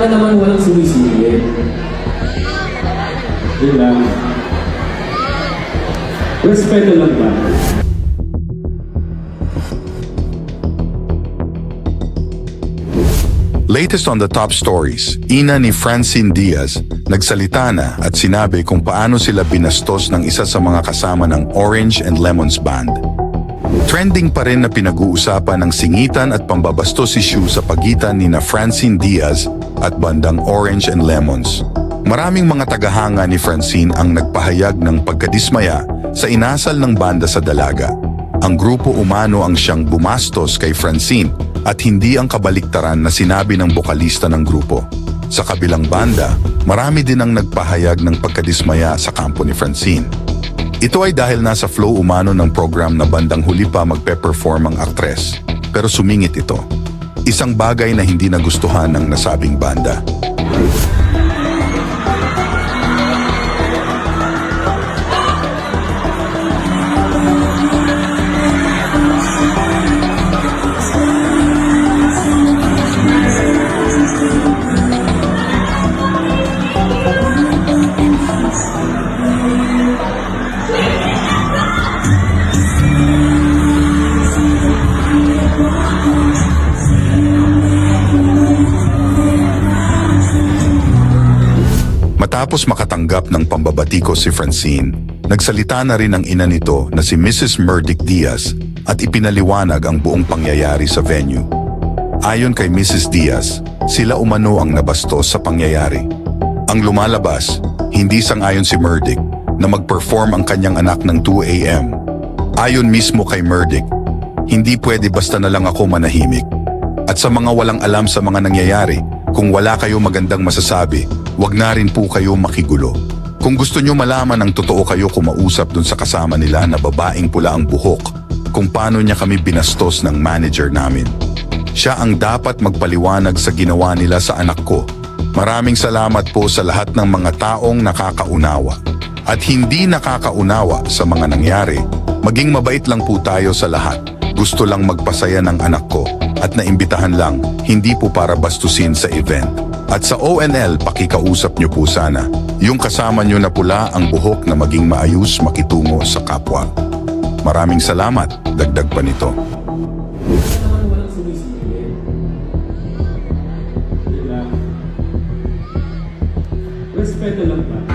Para naman walang sumisingit. Yun lang. Respeto lang ba? Latest on the top stories, ina ni Francine Diaz nagsalita na at sinabi kung paano sila binastos ng isa sa mga kasama ng Orange and Lemons Band. Trending pa rin na pinag-uusapan ng singitan at pambabastos issue sa pagitan ni na Francine Diaz at bandang Orange and Lemons. Maraming mga tagahanga ni Francine ang nagpahayag ng pagkadismaya sa inasal ng banda sa Dalaga. Ang grupo umano ang siyang bumastos kay Francine at hindi ang kabaliktaran na sinabi ng bokalista ng grupo. Sa kabilang banda, marami din ang nagpahayag ng pagkadismaya sa kampo ni Francine. Ito ay dahil nasa flow umano ng program na bandang huli pa magpe-perform ang aktres, pero sumingit ito. Isang bagay na hindi nagustuhan ng nasabing banda. Matapos makatanggap ng pambabatiko si Francine, nagsalita na rin ang ina nito na si Mrs. Murdick Diaz at ipinaliwanag ang buong pangyayari sa venue. Ayon kay Mrs. Diaz, sila umano ang nabastos sa pangyayari. Ang lumalabas, hindi sang-ayon si Murdick na mag-perform ang kanyang anak ng 2 a.m. Ayon mismo kay Murdick, hindi pwede basta na lang ako manahimik. At sa mga walang alam sa mga nangyayari, kung wala kayo magandang masasabi, wag na rin po kayo makigulo. Kung gusto nyo malaman ang totoo, kayo kumausap dun sa kasama nila na babaeng pula ang buhok kung paano niya kami binastos ng manager namin. Siya ang dapat magpaliwanag sa ginawa nila sa anak ko. Maraming salamat po sa lahat ng mga taong nakakaunawa. At hindi nakakaunawa sa mga nangyari, maging mabait lang po tayo sa lahat. Gusto lang magpasaya ng anak ko at naimbitahan lang, hindi po para bastusin sa event. At sa ONL, pakikausap nyo po sana. Yung kasama nyo na pula ang buhok na maging maayos makitungo sa kapwa. Maraming salamat, dagdag pa nito. Para naman walang sumisingit. Yun lang. Respeto lang ba?